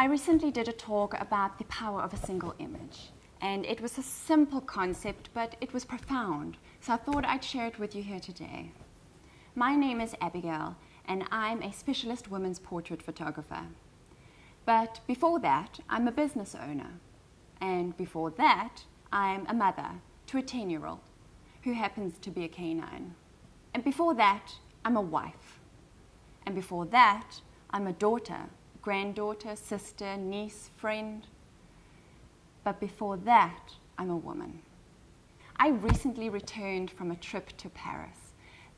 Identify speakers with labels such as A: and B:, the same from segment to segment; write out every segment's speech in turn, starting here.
A: I recently did a talk about the power of a single image, and it was a simple concept, but it was profound, so I thought I'd share it with you here today. My name is Abigail, and I'm a specialist women's portrait photographer. But before that, I'm a business owner, and before that, I'm a mother to a 10-year-old who happens to be a canine. And before that, I'm a wife. And before that, I'm a daughter, granddaughter, sister, niece, friend. But before that, I'm a woman. I recently returned from a trip to Paris.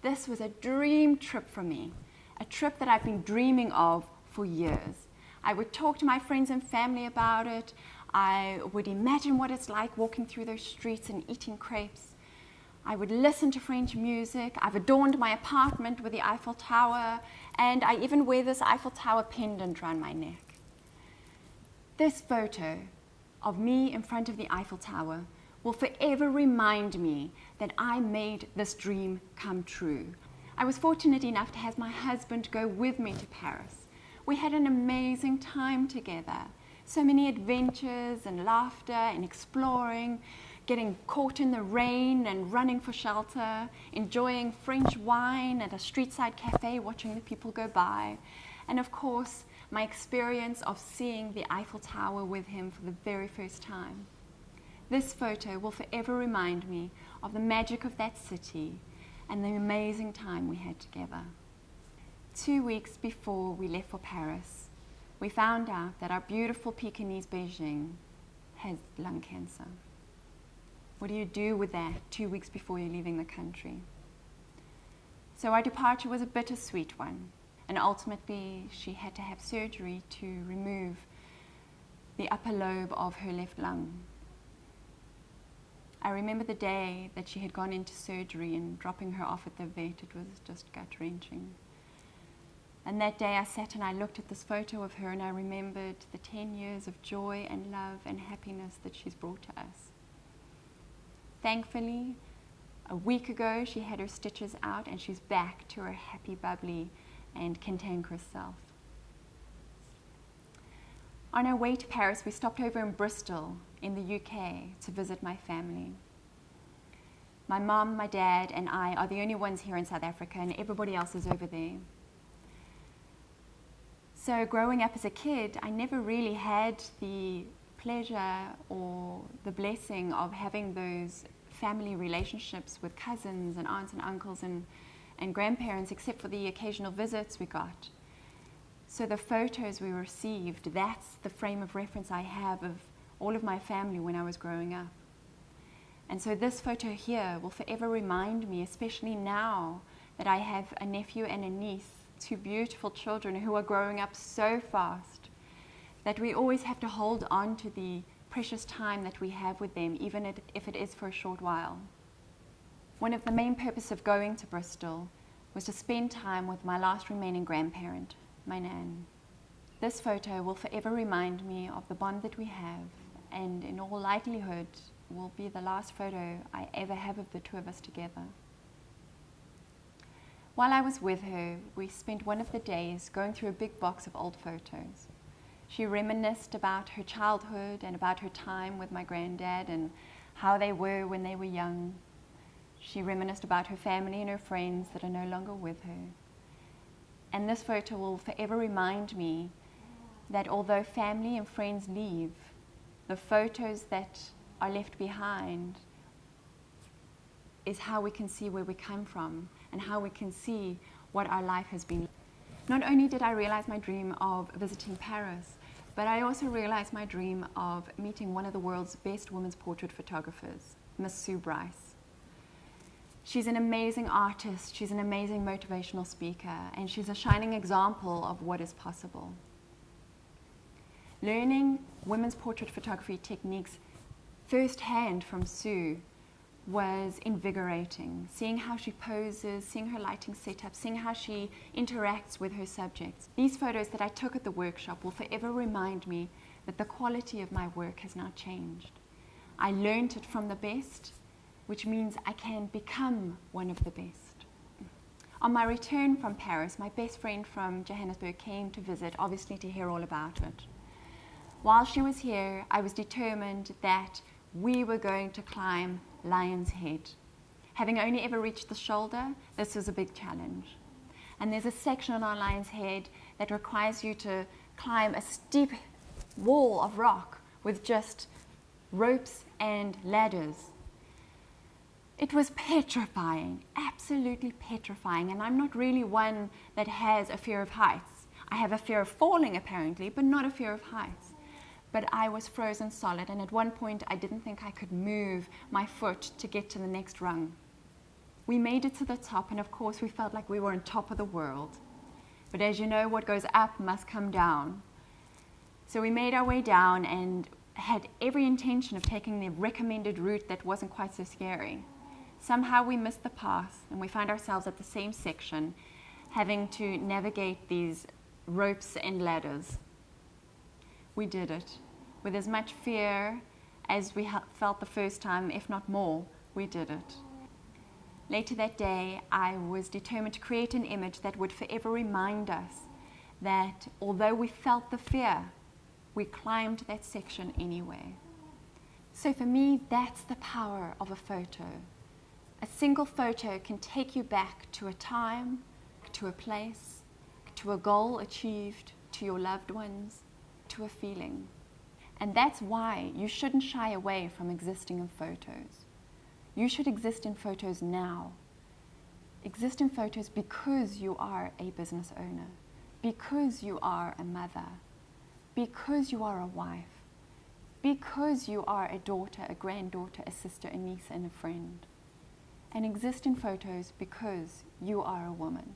A: This was a dream trip for me, a trip that I've been dreaming of for years. I would talk to my friends and family about it. I would imagine what it's like walking through those streets and eating crepes. I would listen to French music. I've adorned my apartment with the Eiffel Tower, and I even wear this Eiffel Tower pendant around my neck. This photo of me in front of the Eiffel Tower will forever remind me that I made this dream come true. I was fortunate enough to have my husband go with me to Paris. We had an amazing time together. So many adventures and laughter and exploring, getting caught in the rain and running for shelter, enjoying French wine at a street-side cafe, watching the people go by, and of course, my experience of seeing the Eiffel Tower with him for the very first time. This photo will forever remind me of the magic of that city and the amazing time we had together. 2 weeks before we left for Paris, we found out that our beautiful Pekingese Beijing has lung cancer. What do you do with that 2 weeks before you're leaving the country? So our departure was a bittersweet one, and ultimately she had to have surgery to remove the upper lobe of her left lung. I remember the day that she had gone into surgery and dropping her off at the vet. It was just gut-wrenching. And that day I sat and I looked at this photo of her and I remembered the 10 years of joy and love and happiness that she's brought to us. Thankfully, a week ago she had her stitches out and she's back to her happy, bubbly and cantankerous self. On our way to Paris, we stopped over in Bristol in the UK to visit my family. My mom, my dad and I are the only ones here in South Africa and everybody else is over there. So growing up as a kid, I never really had the pleasure or the blessing of having those family relationships with cousins and aunts and uncles and grandparents, except for the occasional visits we got. So the photos we received, that's the frame of reference I have of all of my family when I was growing up. And so this photo here will forever remind me, especially now that I have a nephew and a niece, two beautiful children who are growing up so fast, that we always have to hold on to the precious time that we have with them, even if it is for a short while. One of the main purposes of going to Bristol was to spend time with my last remaining grandparent, my nan. This photo will forever remind me of the bond that we have, and in all likelihood will be the last photo I ever have of the two of us together. While I was with her, we spent one of the days going through a big box of old photos. She reminisced about her childhood and about her time with my granddad and how they were when they were young. She reminisced about her family and her friends that are no longer with her. And this photo will forever remind me that although family and friends leave, the photos that are left behind is how we can see where we come from and how we can see what our life has been. Not only did I realize my dream of visiting Paris, but I also realized my dream of meeting one of the world's best women's portrait photographers, Miss Sue Bryce. She's an amazing artist, she's an amazing motivational speaker, and she's a shining example of what is possible. Learning women's portrait photography techniques firsthand from Sue was invigorating. Seeing how she poses, seeing her lighting setup, seeing how she interacts with her subjects. These photos that I took at the workshop will forever remind me that the quality of my work has not changed. I learned it from the best, which means I can become one of the best. On my return from Paris, my best friend from Johannesburg came to visit, obviously to hear all about it. While she was here, I was determined that we were going to climb Lion's Head. Having only ever reached the shoulder, this was a big challenge. And there's a section on Lion's Head that requires you to climb a steep wall of rock with just ropes and ladders. It was petrifying, absolutely petrifying, and I'm not really one that has a fear of heights. I have a fear of falling apparently, but not a fear of heights. But I was frozen solid, and at one point I didn't think I could move my foot to get to the next rung. We made it to the top, and of course we felt like we were on top of the world. But as you know, what goes up must come down. So we made our way down and had every intention of taking the recommended route that wasn't quite so scary. Somehow we missed the path, and we found ourselves at the same section, having to navigate these ropes and ladders. We did it. With as much fear as we felt the first time, if not more, we did it. Later that day, I was determined to create an image that would forever remind us that although we felt the fear, we climbed that section anyway. So for me, that's the power of a photo. A single photo can take you back to a time, to a place, to a goal achieved, to your loved ones, to a feeling. And that's why you shouldn't shy away from existing in photos. You should exist in photos now. Exist in photos because you are a business owner, because you are a mother, because you are a wife, because you are a daughter, a granddaughter, a sister, a niece, and a friend. And exist in photos because you are a woman.